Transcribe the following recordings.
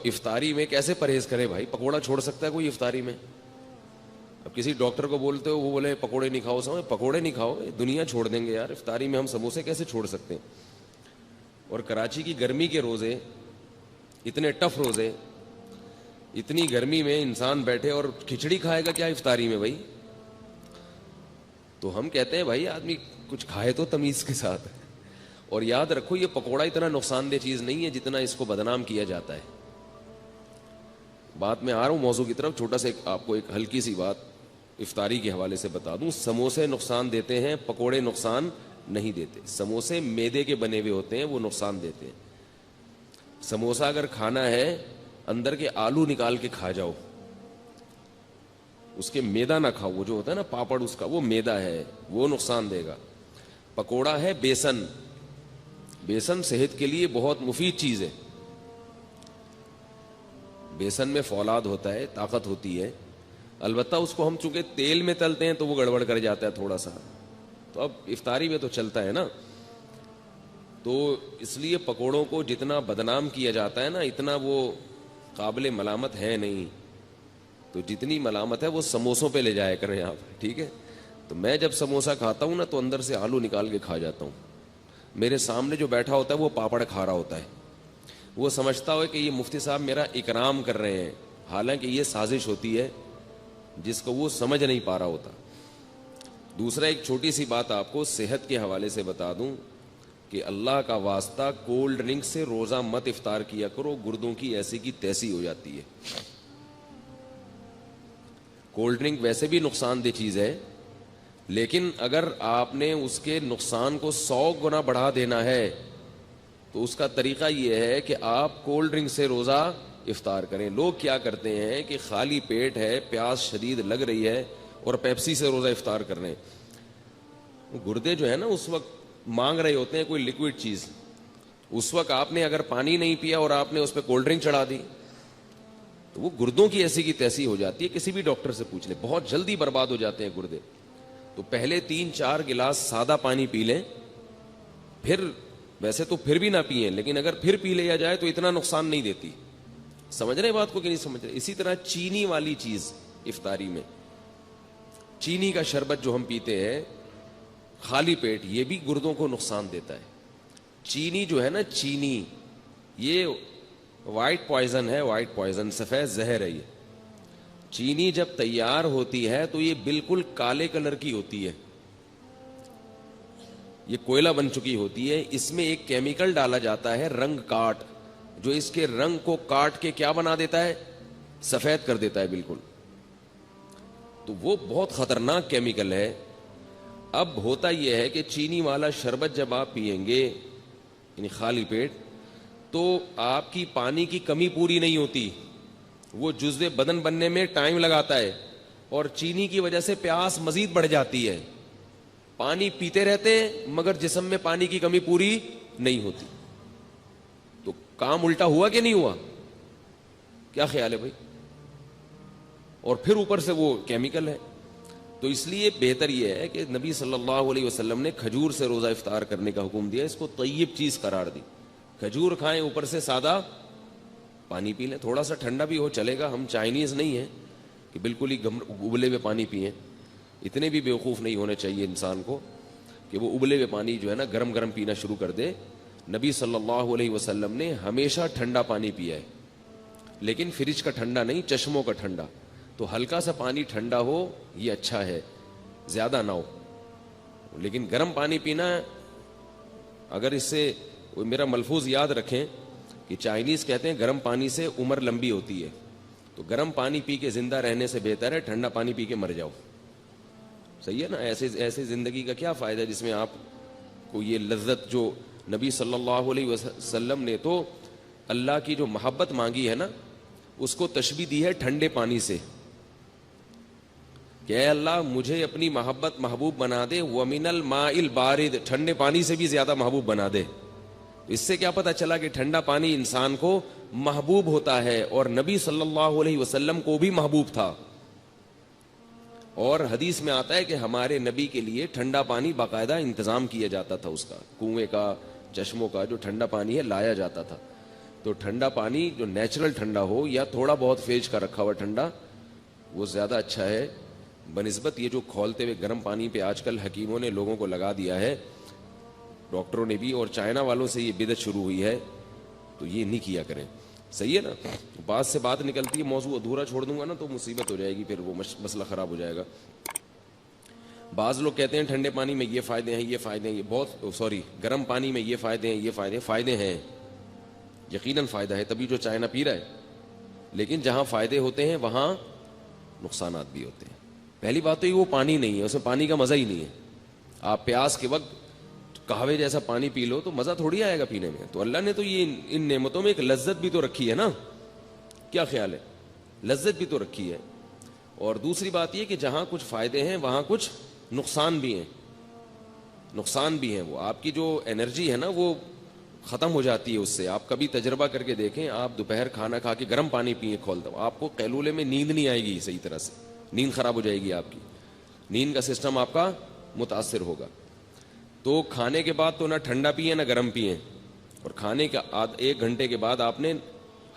افطاری میں کیسے پرہیز کرے بھائی؟ پکوڑا چھوڑ سکتا ہے کوئی افطاری میں؟ اب کسی ڈاکٹر کو بولتے ہو وہ بولے پکوڑے نہیں کھاؤ، سمجھ پکوڑے نہیں کھاؤ، دنیا چھوڑ دیں گے یار، افطاری میں ہم سموسے کیسے چھوڑ سکتے ہیں؟ اور کراچی کی گرمی کے روزے، اتنے ٹف روزے، اتنی گرمی میں انسان بیٹھے اور کھچڑی کھائے گا کیا افطاری میں بھائی؟ تو ہم کہتے ہیں بھائی آدمی کچھ کھائے تو تمیز کے ساتھ. اور یاد رکھو یہ پکوڑا اتنا نقصان دہ چیز نہیں ہے جتنا اس کو بدنام کیا جاتا ہے. بات میں آ رہا ہوں موضوع کی طرف. چھوٹا سا آپ کو ایک ہلکی سی بات افطاری کے حوالے سے بتا دوں. سموسے نقصان دیتے ہیں، پکوڑے نقصان نہیں دیتے. سموسے میدے کے بنے ہوئے ہوتے ہیں، وہ نقصان دیتے ہیں. سموسا اگر کھانا ہے اندر کے آلو نکال کے کھا جاؤ، اس کے میدا نہ کھاؤ. وہ جو ہوتا ہے نا پاپڑ اس کا، وہ میدا ہے، وہ نقصان دے گا. پکوڑا ہے بیسن. بیسن صحت کے لیے بہت مفید چیز ہے. بیسن میں فولاد ہوتا ہے، طاقت ہوتی ہے. البتہ اس کو ہم چونکہ تیل میں تلتے ہیں تو وہ گڑبڑ کر جاتا ہے تھوڑا سا. تو اب افطاری میں تو چلتا ہے نا. تو اس لیے پکوڑوں کو جتنا بدنام کیا جاتا ہے نا اتنا وہ قابل ملامت ہے نہیں. تو جتنی ملامت ہے وہ سموسوں پہ لے جایا کریں آپ، ٹھیک ہے؟ تو میں جب سموسا کھاتا ہوں نا تو اندر سے آلو نکال کے کھا جاتا ہوں. میرے سامنے جو بیٹھا ہوتا ہے وہ پاپڑ کھا رہا ہوتا ہے. وہ سمجھتا ہو کہ یہ مفتی صاحب میرا اکرام کر رہے ہیں، حالانکہ یہ سازش ہوتی ہے جس کو وہ سمجھ نہیں پا رہا ہوتا. دوسرا ایک چھوٹی سی بات آپ کو صحت کے حوالے سے بتا دوں کہ اللہ کا واسطہ کولڈ ڈرنک سے روزہ مت افطار کیا کرو، گردوں کی ایسی کی تیسی ہو جاتی ہے. کولڈ ڈرنک ویسے بھی نقصان دہ چیز ہے، لیکن اگر آپ نے اس کے نقصان کو 100 گنا بڑھا دینا ہے تو اس کا طریقہ یہ ہے کہ آپ کولڈ ڈرنک سے روزہ افطار کریں. لوگ کیا کرتے ہیں کہ خالی پیٹ ہے، پیاس شدید لگ رہی ہے اور پیپسی سے روزہ افطار کر رہے ہیں. گردے جو ہے نا اس وقت مانگ رہے ہوتے ہیں کوئی لکوڈ چیز. اس وقت آپ نے اگر پانی نہیں پیا اور آپ نے اس پہ کولڈ ڈرنک چڑھا دی تو وہ گردوں کی ایسی کی تیسی ہو جاتی ہے. کسی بھی ڈاکٹر سے پوچھ لیں، بہت جلدی برباد ہو جاتے ہیں گردے. تو پہلے 3-4 گلاس سادہ پانی پی لیں، پھر ویسے تو پھر بھی نہ پئیں، لیکن اگر پھر پی لیا جائے تو اتنا نقصان نہیں دیتی. سمجھ رہے بات کو کہ نہیں سمجھ رہے؟ اسی طرح چینی والی چیز افطاری میں، چینی کا شربت جو ہم پیتے ہیں خالی پیٹ، یہ بھی گردوں کو نقصان دیتا ہے. چینی جو ہے نا، چینی یہ وائٹ پوائزن ہے، وائٹ پوائزن، سفید زہر ہے. یہ چینی جب تیار ہوتی ہے تو یہ بالکل کالے کلر کی ہوتی ہے، یہ کوئلہ بن چکی ہوتی ہے. اس میں ایک کیمیکل ڈالا جاتا ہے رنگ کاٹ، جو اس کے رنگ کو کاٹ کے کیا بنا دیتا ہے؟ سفید کر دیتا ہے بالکل. تو وہ بہت خطرناک کیمیکل ہے. اب ہوتا یہ ہے کہ چینی والا شربت جب آپ پیئیں گے یعنی خالی پیٹ، تو آپ کی پانی کی کمی پوری نہیں ہوتی. وہ جزو بدن بننے میں ٹائم لگاتا ہے اور چینی کی وجہ سے پیاس مزید بڑھ جاتی ہے. پانی پیتے رہتے ہیں مگر جسم میں پانی کی کمی پوری نہیں ہوتی. تو کام الٹا ہوا کہ نہیں ہوا؟ کیا خیال ہے بھائی؟ اور پھر اوپر سے وہ کیمیکل ہے. تو اس لیے بہتر یہ ہے کہ نبی صلی اللہ علیہ وسلم نے کھجور سے روزہ افطار کرنے کا حکم دیا، اس کو طیب چیز قرار دی. کھجور کھائیں، اوپر سے سادہ پانی پی لیں، تھوڑا سا ٹھنڈا بھی ہو چلے گا. ہم چائنیز نہیں ہیں کہ بالکل ہی ابلے ہوئے پانی پئیں. اتنے بھی بیوقوف نہیں ہونے چاہیے انسان کو کہ وہ ابلے ہوئے پانی جو ہے نا گرم گرم پینا شروع کر دے. نبی صلی اللہ علیہ وسلم نے ہمیشہ ٹھنڈا پانی پیا ہے، لیکن فریج کا ٹھنڈا نہیں، چشموں کا ٹھنڈا. تو ہلکا سا پانی ٹھنڈا ہو یہ اچھا ہے، زیادہ نہ ہو. لیکن گرم پانی پینا، اگر اس سے میرا ملفوظ یاد رکھیں کہ چائنیز کہتے ہیں گرم پانی سے عمر لمبی ہوتی ہے. تو گرم پانی پی کے زندہ رہنے سے بہتر ہے ٹھنڈا پانی پی کے مر جاؤ. صحیح ہے نا؟ ایسے زندگی کا کیا فائدہ جس میں آپ کو یہ لذت، جو نبی صلی اللہ علیہ وسلم نے تو اللہ کی جو محبت مانگی ہے نا اس کو تشبیہ دی ہے ٹھنڈے پانی سے کہ اے اللہ مجھے اپنی محبت محبوب بنا دے. وَمِنَ الْمَاءِ الْبَارِدِ، ٹھنڈے پانی سے بھی زیادہ محبوب بنا دے. اس سے کیا پتہ چلا کہ ٹھنڈا پانی انسان کو محبوب ہوتا ہے، اور نبی صلی اللہ علیہ وسلم کو بھی محبوب تھا. اور حدیث میں آتا ہے کہ ہمارے نبی کے لیے ٹھنڈا پانی باقاعدہ انتظام کیا جاتا تھا، اس کا کنویں کا، چشموں کا جو ٹھنڈا پانی ہے لایا جاتا تھا. تو ٹھنڈا پانی جو نیچرل ٹھنڈا ہو یا تھوڑا بہت فریج کا رکھا ہوا ٹھنڈا وہ زیادہ اچھا ہے بنسبت یہ جو کھولتے ہوئے گرم پانی پہ آج کل حکیموں نے لوگوں کو لگا دیا ہے, ڈاکٹروں نے بھی, اور چائنا والوں سے یہ بدعت شروع ہوئی ہے, تو یہ نہیں کیا کریں. صحیح ہے نا. بات سے بات نکلتی ہے, موضوع ادھورا چھوڑ دوں گا نا تو مصیبت ہو جائے گی, پھر وہ مسئلہ خراب ہو جائے گا. بعض لوگ کہتے ہیں ٹھنڈے پانی میں یہ فائدے ہیں, یہ فائدے ہیں, یہ بہت گرم پانی میں یہ فائدے ہیں, یہ فائدے ہیں, یقیناً فائدہ ہے, تبھی جو چائنا پی رہا ہے. لیکن جہاں فائدے ہوتے ہیں وہاں نقصانات بھی ہوتے ہیں. پہلی بات تو یہ وہ پانی نہیں ہے, اس میں پانی کا مزہ ہی نہیں ہے. آپ پیاس کے وقت قہوے جیسا پانی پی لو تو مزہ تھوڑی آئے گا پینے میں. تو اللہ نے تو یہ ان نعمتوں میں ایک لذت بھی تو رکھی ہے نا, کیا خیال ہے, لذت بھی تو رکھی ہے. اور دوسری بات یہ کہ جہاں کچھ فائدے ہیں وہاں کچھ نقصان بھی ہیں, نقصان بھی ہیں. وہ آپ کی جو انرجی ہے نا وہ ختم ہو جاتی ہے اس سے. آپ کبھی تجربہ کر کے دیکھیں, آپ دوپہر کھانا کھا کے گرم پانی پئیں کھولتا ہوں, آپ کو قیلولے میں نیند نہیں آئے گی صحیح طرح سے, نیند خراب ہو جائے گی آپ کی, نیند کا سسٹم آپ کا متاثر ہوگا. تو کھانے کے بعد تو نہ ٹھنڈا پئیں نہ گرم پئیں, اور کھانے کا 1 گھنٹے کے بعد آپ نے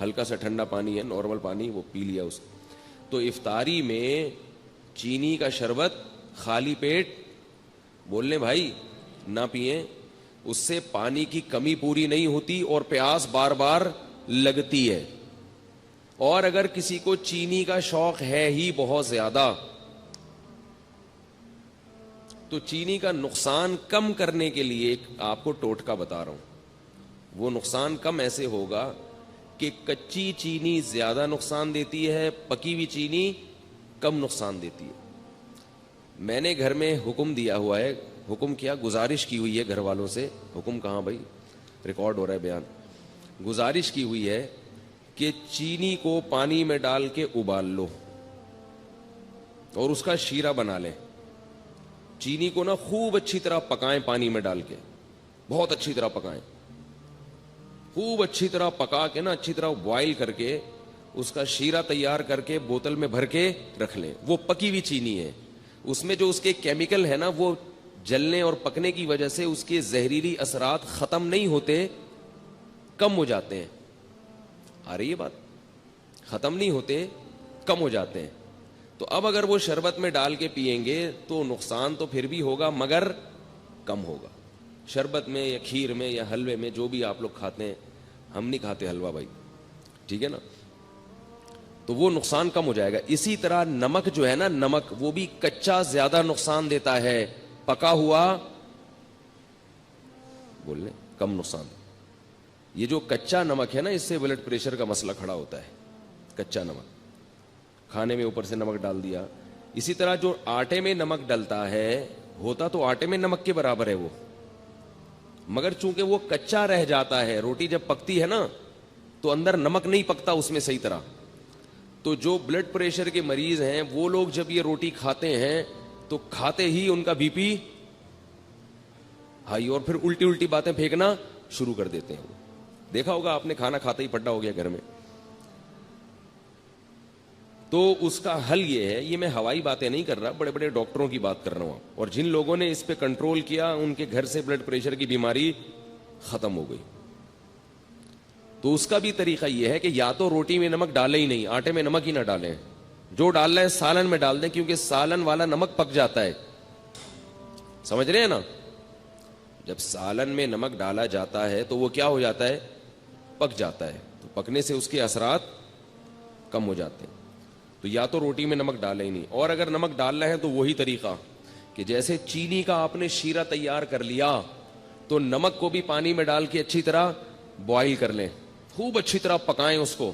ہلکا سا ٹھنڈا پانی ہے, نارمل پانی, وہ پی لیا اس. تو افطاری میں چینی کا شربت خالی پیٹ بول لیں بھائی نہ پئیں, اس سے پانی کی کمی پوری نہیں ہوتی اور پیاس بار بار لگتی ہے. اور اگر کسی کو چینی کا شوق ہے ہی بہت زیادہ تو چینی کا نقصان کم کرنے کے لیے آپ کو ٹوٹکا بتا رہا ہوں. وہ نقصان کم ایسے ہوگا کہ کچی چینی زیادہ نقصان دیتی ہے, پکی ہوئی چینی کم نقصان دیتی ہے. میں نے گھر میں حکم دیا ہوا ہے, حکم کیا, گزارش کی ہوئی ہے گھر والوں سے, حکم کہاں بھائی, ریکارڈ ہو رہا ہے بیان, گزارش کی ہوئی ہے کہ چینی کو پانی میں ڈال کے ابال لو اور اس کا شیرہ بنا لیں. چینی کو نا خوب اچھی طرح پکائیں, پانی میں ڈال کے بہت اچھی طرح پکائیں, خوب اچھی طرح پکا کے نا اچھی طرح بوائل کر کے اس کا شیرہ تیار کر کے بوتل میں بھر کے رکھ لیں. وہ پکی ہوئی چینی ہے, اس میں جو اس کے کیمیکل ہے نا وہ جلنے اور پکنے کی وجہ سے اس کے زہریلی اثرات ختم نہیں ہوتے, کم ہو جاتے ہیں. آ رہی ہے بات, ختم نہیں ہوتے, کم ہو جاتے ہیں. تو اب اگر وہ شربت میں ڈال کے پئیں گے تو نقصان تو پھر بھی ہوگا مگر کم ہوگا. شربت میں یا کھیر میں یا حلوے میں, جو بھی آپ لوگ کھاتے ہیں, ہم نہیں کھاتے حلوہ بھائی, ٹھیک ہے نا, تو وہ نقصان کم ہو جائے گا. اسی طرح نمک جو ہے نا, نمک وہ بھی کچا زیادہ نقصان دیتا ہے, پکا ہوا بول لیں کم نقصان. یہ جو کچا نمک ہے نا, اس سے بلڈ پریشر کا مسئلہ کھڑا ہوتا ہے. کچا نمک کھانے میں اوپر سے نمک ڈال دیا. اسی طرح جو آٹے میں نمک ڈلتا ہے, ہوتا تو آٹے میں نمک کے برابر ہے وہ, مگر چونکہ وہ کچا رہ جاتا ہے. روٹی جب پکتی ہے نا تو اندر نمک نہیں پکتا اس میں صحیح طرح. تو جو بلڈ پریشر کے مریض ہیں وہ لوگ جب یہ روٹی کھاتے ہیں تو کھاتے ہی ان کا بی پی ہائی, اور پھر الٹی الٹی باتیں پھینکنا شروع کر دیتے ہیں. دیکھا ہوگا آپ نے, کھانا کھاتے ہی پڈا ہو گیا گھر میں. تو اس کا حل یہ ہے, یہ میں ہوائی باتیں نہیں کر رہا, بڑے بڑے ڈاکٹروں کی بات کر رہا ہوں, اور جن لوگوں نے اس پہ کنٹرول کیا ان کے گھر سے بلڈ پریشر کی بیماری ختم ہو گئی. تو اس کا بھی طریقہ یہ ہے کہ یا تو روٹی میں نمک ڈالے ہی نہیں, آٹے میں نمک ہی نہ ڈالیں, جو ڈالنا ہے سالن میں ڈال دیں, کیونکہ سالن والا نمک پک جاتا ہے. سمجھ رہے ہیں نا, جب سالن میں نمک ڈالا جاتا ہے تو وہ کیا ہو جاتا ہے, پک جاتا ہے. تو پکنے سے اس کے اثرات کم ہو جاتے ہیں. تو یا تو روٹی میں نمک ڈالے ہی نہیں, اور اگر نمک ڈالنا ہے تو وہی طریقہ کہ جیسے چینی کا آپ نے شیرہ تیار کر لیا تو نمک کو بھی پانی میں ڈال کے اچھی طرح بوائل کر لیں, خوب اچھی طرح پکائیں اس کو,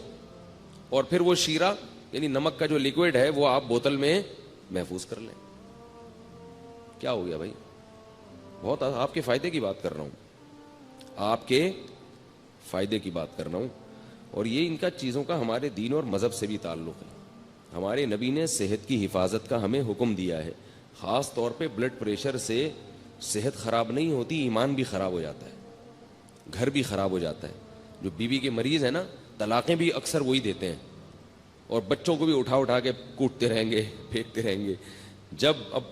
اور پھر وہ شیرہ یعنی نمک کا جو لیکوڈ ہے وہ آپ بوتل میں محفوظ کر لیں. کیا ہو گیا بھائی, بہت آپ کے فائدے کی بات کر رہا ہوں, آپ کے فائدے کی بات کر رہا ہوں. اور یہ ان کا چیزوں کا ہمارے دین اور مذہب سے بھی تعلق ہے. ہمارے نبی نے صحت کی حفاظت کا ہمیں حکم دیا ہے, خاص طور پہ بلڈ پریشر سے صحت خراب نہیں ہوتی, ایمان بھی خراب ہو جاتا ہے, گھر بھی خراب ہو جاتا ہے. جو بیوی کے مریض ہیں نا, طلاقیں بھی اکثر وہی دیتے ہیں, اور بچوں کو بھی اٹھا اٹھا کے کوٹتے رہیں گے, پھینکتے رہیں گے. جب اب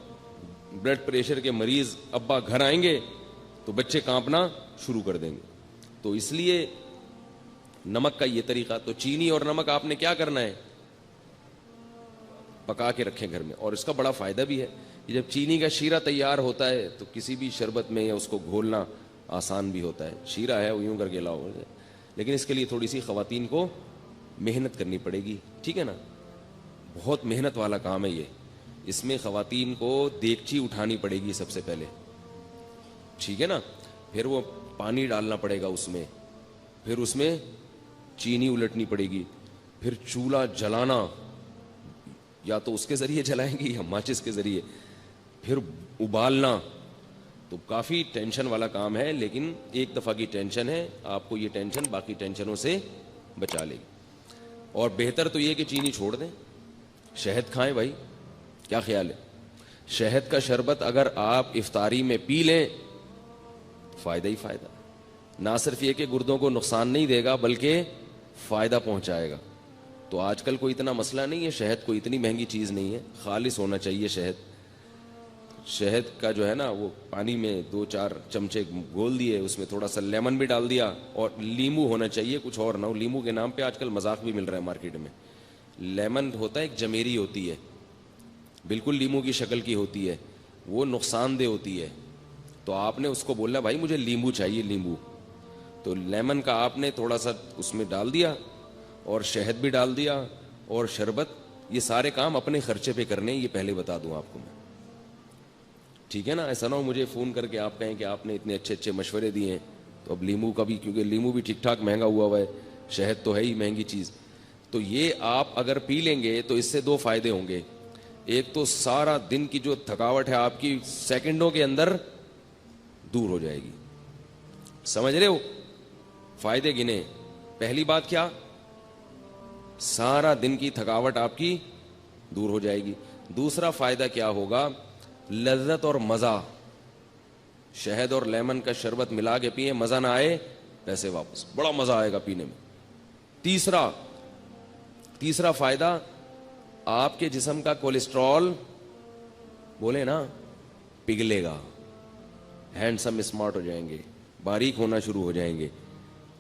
بلڈ پریشر کے مریض ابا گھر آئیں گے تو بچے کانپنا شروع کر دیں گے. تو اس لیے نمک کا یہ طریقہ. تو چینی اور نمک آپ نے کیا کرنا ہے, پکا کے رکھیں گھر میں. اور اس کا بڑا فائدہ بھی ہے کہ جب چینی کا شیرہ تیار ہوتا ہے تو کسی بھی شربت میں یا اس کو گھولنا آسان بھی ہوتا ہے. شیرہ ہے وہ یوں کر کے لاؤ, لیکن اس کے لیے تھوڑی سی خواتین کو محنت کرنی پڑے گی, ٹھیک ہے نا. بہت محنت والا کام ہے یہ. اس میں خواتین کو دیگچی اٹھانی پڑے گی سب سے پہلے, ٹھیک ہے نا. پھر وہ پانی ڈالنا پڑے گا اس میں, پھر اس میں چینی الٹنی پڑے گی, پھر چولہا جلانا, یا تو اس کے ذریعے جلائیں گی یا ماچس کے ذریعے, پھر ابالنا. تو کافی ٹینشن والا کام ہے, لیکن ایک دفعہ کی ٹینشن ہے, آپ کو یہ ٹینشن باقی ٹینشنوں سے بچا لے گی. اور بہتر تو یہ کہ چینی چھوڑ دیں, شہد کھائیں بھائی. کیا خیال ہے؟ شہد کا شربت اگر آپ افطاری میں پی لیں, فائدہ ہی فائدہ. نہ صرف یہ کہ گردوں کو نقصان نہیں دے گا بلکہ فائدہ پہنچائے گا. تو آج کل کوئی اتنا مسئلہ نہیں ہے, شہد کوئی اتنی مہنگی چیز نہیں ہے, خالص ہونا چاہیے شہد. شہد کا جو ہے نا وہ پانی میں 2-4 چمچے گھول دیے, اس میں تھوڑا سا لیمن بھی ڈال دیا, اور لیمو ہونا چاہیے, کچھ اور نہ ہو. لیمو کے نام پہ آج کل مذاق بھی مل رہا ہے مارکیٹ میں. لیمن ہوتا ہے ایک جمیری ہوتی ہے, بالکل لیمو کی شکل کی ہوتی ہے, وہ نقصان دہ ہوتی ہے. تو آپ نے اس کو بولنا بھائی مجھے لیمو چاہیے, لیمو. تو لیمن کا آپ نے تھوڑا سا اس میں ڈال دیا, اور شہد بھی ڈال دیا, اور شربت. یہ سارے کام اپنے خرچے پہ کرنے, یہ پہلے بتا دوں آپ کو میں, ٹھیک ہے نا. ایسا نہ ہو مجھے فون کر کے آپ کہیں کہ آپ نے اتنے اچھے اچھے مشورے دیے ہیں. تو اب لیمو کا بھی, کیونکہ لیمو بھی ٹھیک ٹھاک مہنگا ہوا ہے, شہد تو ہے ہی مہنگی چیز. تو یہ آپ اگر پی لیں گے تو اس سے 2 فائدے ہوں گے. ایک تو سارا دن کی جو تھکاوٹ ہے آپ کی سیکنڈوں کے اندر دور ہو جائے گی. سمجھ رہے ہو؟ فائدے گنے. پہلی بات کیا, سارا دن کی تھکاوٹ آپ کی دور ہو جائے گی. دوسرا فائدہ کیا ہوگا, لذت اور مزہ. شہد اور لیمن کا شربت ملا کے پیئے, مزہ نہ آئے پیسے واپس, بڑا مزہ آئے گا پینے میں. تیسرا فائدہ, آپ کے جسم کا کولیسٹرول بولے نا پگھلے گا, ہینڈسم اسمارٹ ہو جائیں گے, باریک ہونا شروع ہو جائیں گے.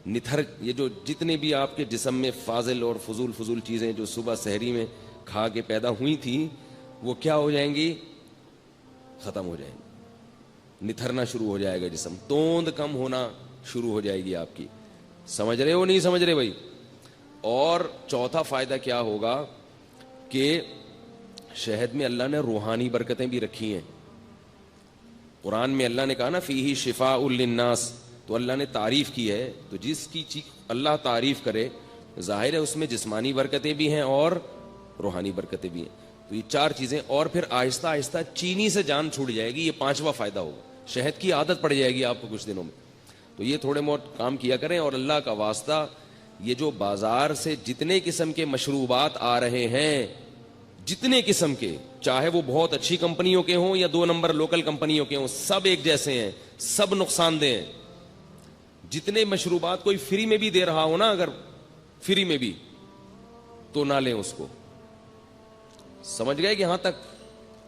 نتھر, یہ جو جتنے بھی آپ کے جسم میں فاضل اور فضول چیزیں جو صبح سحری میں کھا کے پیدا ہوئی تھیں, وہ کیا ہو جائیں گی, ختم ہو جائیں گی. نتھرنا شروع ہو جائے گا جسم, توند کم ہونا شروع ہو جائے گی آپ کی. سمجھ رہے ہو نہیں سمجھ رہے بھائی؟ اور چوتھا فائدہ کیا ہوگا کہ شہد میں اللہ نے روحانی برکتیں بھی رکھی ہیں. قرآن میں اللہ نے کہا نا فیہ شفاء للناس, تو اللہ نے تعریف کی ہے. تو جس کی اللہ تعریف کرے, ظاہر ہے اس میں جسمانی برکتیں بھی ہیں اور روحانی برکتیں بھی ہیں. تو یہ 4 چیزیں, اور پھر آہستہ آہستہ چینی سے جان چھوٹ جائے گی. یہ 5واں فائدہ ہوگا, شہد کی عادت پڑ جائے گی آپ کو کچھ دنوں میں. تو یہ تھوڑے بہت کام کیا کریں. اور اللہ کا واسطہ, یہ جو بازار سے جتنے قسم کے مشروبات آ رہے ہیں, جتنے قسم کے, چاہے وہ بہت اچھی کمپنیوں کے ہوں یا 2 نمبر لوکل کمپنیوں کے ہوں, سب ایک جیسے ہیں, سب نقصان دہ ہیں. جتنے مشروبات کوئی فری میں بھی دے رہا ہو نا, اگر فری میں بھی, تو نہ لیں اس کو. سمجھ گئے کہ یہاں تک؟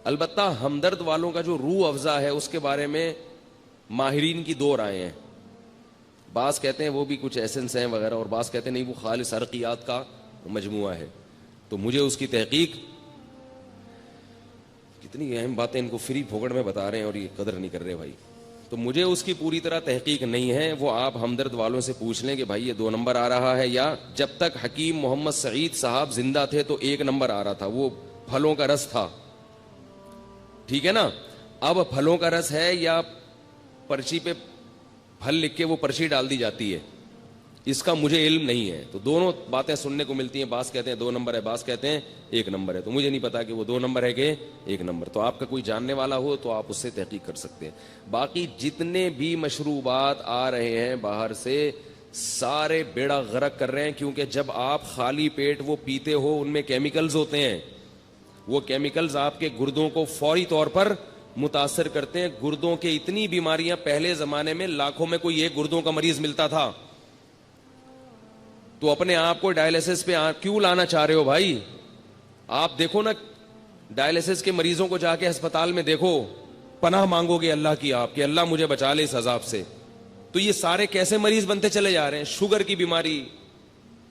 البتہ ہمدرد والوں کا جو روح افزا ہے اس کے بارے میں ماہرین کی 2 رائے ہیں. بعض کہتے ہیں وہ بھی کچھ ایسنس ہیں وغیرہ, اور بعض کہتے ہیں نہیں وہ خالص عرقیات کا مجموعہ ہے. تو مجھے اس کی تحقیق, کتنی اہم باتیں ان کو فری پھوکڑ میں بتا رہے ہیں اور یہ قدر نہیں کر رہے بھائی. تو مجھے اس کی پوری طرح تحقیق نہیں ہے. وہ آپ ہمدرد والوں سے پوچھ لیں کہ بھائی یہ 2 نمبر آ رہا ہے, یا جب تک حکیم محمد سعید صاحب زندہ تھے تو 1 نمبر آ رہا تھا, وہ پھلوں کا رس تھا, ٹھیک ہے نا. اب پھلوں کا رس ہے یا پرچی پہ پھل لکھ کے وہ پرچی ڈال دی جاتی ہے, اس کا مجھے علم نہیں ہے. تو دونوں باتیں سننے کو ملتی ہیں, بعض کہتے ہیں 2 نمبر ہے, بعض کہتے ہیں 1 نمبر ہے. تو مجھے نہیں پتا کہ وہ 2 نمبر ہے کہ 1 نمبر. تو آپ کا کوئی جاننے والا ہو تو آپ اس سے تحقیق کر سکتے ہیں. باقی جتنے بھی مشروبات آ رہے ہیں باہر سے, سارے بیڑا غرق کر رہے ہیں. کیونکہ جب آپ خالی پیٹ وہ پیتے ہو, ان میں کیمیکلز ہوتے ہیں. وہ کیمیکلز آپ کے گردوں کو فوری طور پر متاثر کرتے ہیں. گردوں کے اتنی بیماریاں, پہلے زمانے میں لاکھوں میں کوئی 1 گردوں کا مریض ملتا تھا. تو اپنے آپ کو ڈائلیسس پہ کیوں لانا چاہ رہے ہو بھائی؟ آپ دیکھو نا, ڈائلیسس کے مریضوں کو جا کے ہسپتال میں دیکھو, پناہ مانگو گے اللہ کی آپ کہ اللہ مجھے بچا لے اس عذاب سے. تو یہ سارے کیسے مریض بنتے چلے جا رہے ہیں؟ شوگر کی بیماری,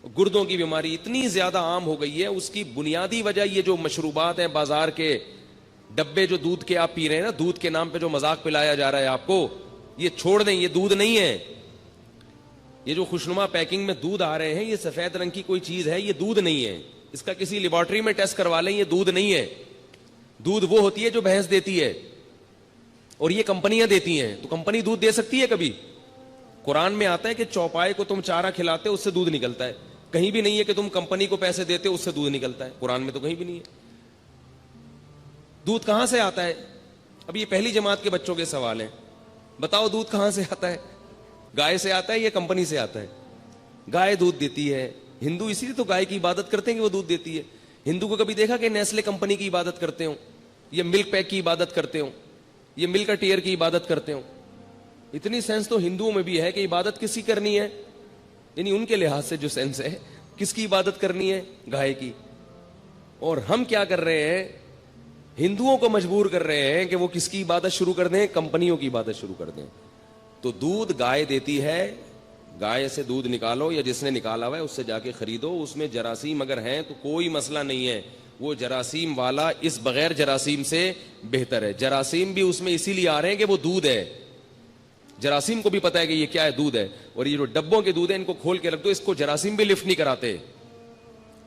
گردوں کی بیماری اتنی زیادہ عام ہو گئی ہے. اس کی بنیادی وجہ یہ جو مشروبات ہیں بازار کے ڈبے جو دودھ کے آپ پی رہے ہیں نا, دودھ کے نام پہ جو مذاق پلایا جا رہا ہے آپ کو, یہ چھوڑ دیں, یہ دودھ نہیں ہے. یہ جو خوشنما پیکنگ میں دودھ آ رہے ہیں یہ سفید رنگ کی کوئی چیز ہے, یہ دودھ نہیں ہے. اس کا کسی لیبارٹری میں ٹیسٹ کروا لیں, یہ دودھ نہیں ہے. دودھ وہ ہوتی ہے جو بھینس دیتی ہے, اور یہ کمپنیاں دیتی ہیں. تو کمپنی دودھ دے سکتی ہے کبھی؟ قرآن میں آتا ہے کہ چوپائے کو تم چارہ کھلاتے اس سے دودھ نکلتا ہے. کہیں بھی نہیں ہے کہ تم کمپنی کو پیسے دیتے اس سے دودھ نکلتا ہے. قرآن میں تو کہیں بھی نہیں ہے. دودھ کہاں سے آتا ہے؟ اب یہ پہلی جماعت کے بچوں کے سوال ہیں. بتاؤ دودھ کہاں سے آتا ہے؟ گائے سے آتا ہے یا کمپنی سے آتا ہے؟ گائے دودھ دیتی ہے. ہندو اسی لیے تو گائے کی عبادت کرتے ہیں کہ وہ دودھ دیتی ہے. ہندو کو کبھی دیکھا کہ نیسلے کمپنی کی عبادت کرتے ہوں, یا ملک پیک کی عبادت کرتے ہوں, یہ ملک ٹیئر کی عبادت کرتے ہوں؟ اتنی سینس تو ہندوؤں میں بھی ہے کہ عبادت کس کی کرنی ہے, یعنی ان کے لحاظ سے جو سینس ہے کس کی عبادت کرنی ہے, گائے کی. اور ہم کیا کر رہے ہیں, ہندوؤں کو مجبور کر رہے ہیں کہ وہ کس کی عبادت شروع کر دیں, کمپنیوں کی عبادت شروع کر دیں. تو دودھ گائے دیتی ہے, گائے سے دودھ نکالو, یا جس نے نکالا ہوا ہے اس سے جا کے خریدو. اس میں جراثیم اگر ہیں تو کوئی مسئلہ نہیں ہے, وہ جراثیم والا اس بغیر جراثیم سے بہتر ہے. جراثیم بھی اس میں اسی لیے آ رہے ہیں کہ وہ دودھ ہے. جراثیم کو بھی پتا ہے کہ یہ کیا ہے, دودھ ہے. اور یہ جو ڈبوں کے دودھ ہے ان کو کھول کے رکھ دو, اس کو جراثیم بھی لفٹ نہیں کراتے.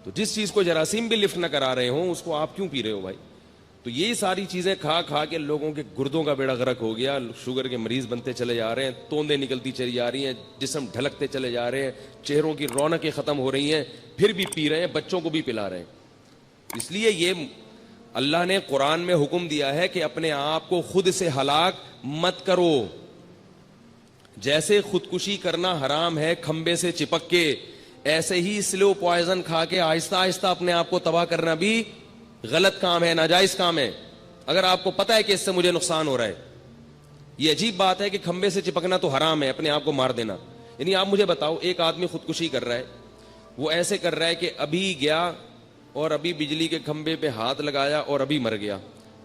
تو جس چیز کو جراثیم بھی لفٹ نہ کرا رہے ہوں اس کو آپ کیوں پی رہے ہو بھائی؟ تو یہ ساری چیزیں کھا کھا کے لوگوں کے گردوں کا بیڑا غرق ہو گیا. شوگر کے مریض بنتے چلے جا رہے ہیں, توندیں نکلتی چلی جا رہی ہیں, جسم ڈھلکتے چلے جا رہے ہیں, چہروں کی رونقیں ختم ہو رہی ہیں, پھر بھی پی رہے ہیں, بچوں کو بھی پلا رہے ہیں. اس لیے یہ اللہ نے قرآن میں حکم دیا ہے کہ اپنے آپ کو خود سے ہلاک مت کرو. جیسے خودکشی کرنا حرام ہے کھمبے سے چپک کے, ایسے ہی سلو پوائزن کھا کے آہستہ آہستہ اپنے آپ کو تباہ کرنا بھی غلط کام ہے, ناجائز کام ہے. اگر آپ کو پتا ہے کہ اس سے مجھے نقصان ہو رہا ہے. یہ عجیب بات ہے کہ کھمبے سے چپکنا تو حرام ہے, اپنے آپ کو مار دینا. یعنی آپ مجھے بتاؤ, ایک آدمی خودکشی کر رہا ہے, وہ ایسے کر رہا ہے کہ ابھی گیا اور ابھی بجلی کے کھمبے پہ ہاتھ لگایا اور ابھی مر گیا.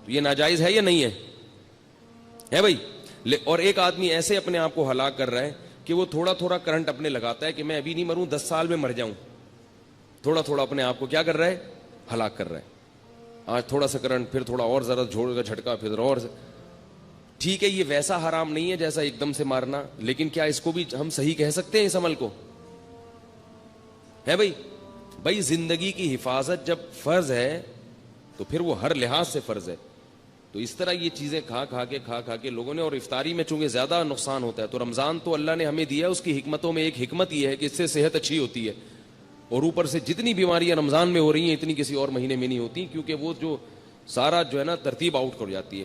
تو یہ ناجائز ہے یا نہیں ہے بھائی؟ اور ایک آدمی ایسے اپنے آپ کو ہلاک کر رہا ہے کہ وہ تھوڑا تھوڑا کرنٹ اپنے لگاتا ہے کہ میں ابھی نہیں مروں, 10 سال میں مر جاؤں. تھوڑا تھوڑا اپنے آپ کو کیا کر رہا ہے, ہلاک کر رہا ہے. آج تھوڑا سا کرنٹ, پھر تھوڑا اور ذرا جھوڑ کا جھٹکا, پھر اور. ٹھیک ہے یہ ویسا حرام نہیں ہے جیسا ایک دم سے مارنا, لیکن کیا اس کو بھی ہم صحیح کہہ سکتے ہیں اس عمل کو؟ ہے بھائی زندگی کی حفاظت جب فرض ہے تو پھر وہ ہر لحاظ سے فرض ہے. تو اس طرح یہ چیزیں کھا کھا کے لوگوں نے, اور افطاری میں چونکہ زیادہ نقصان ہوتا ہے, تو رمضان تو اللہ نے ہمیں دیا ہے, اس کی حکمتوں میں ایک حکمت یہ ہے کہ اس سے صحت اچھی ہوتی ہے. اور اوپر سے جتنی بیماریاں رمضان میں ہو رہی ہیں اتنی کسی اور مہینے میں نہیں ہوتی, کیونکہ وہ جو سارا جو ہے نا ترتیب آؤٹ کر جاتی ہے.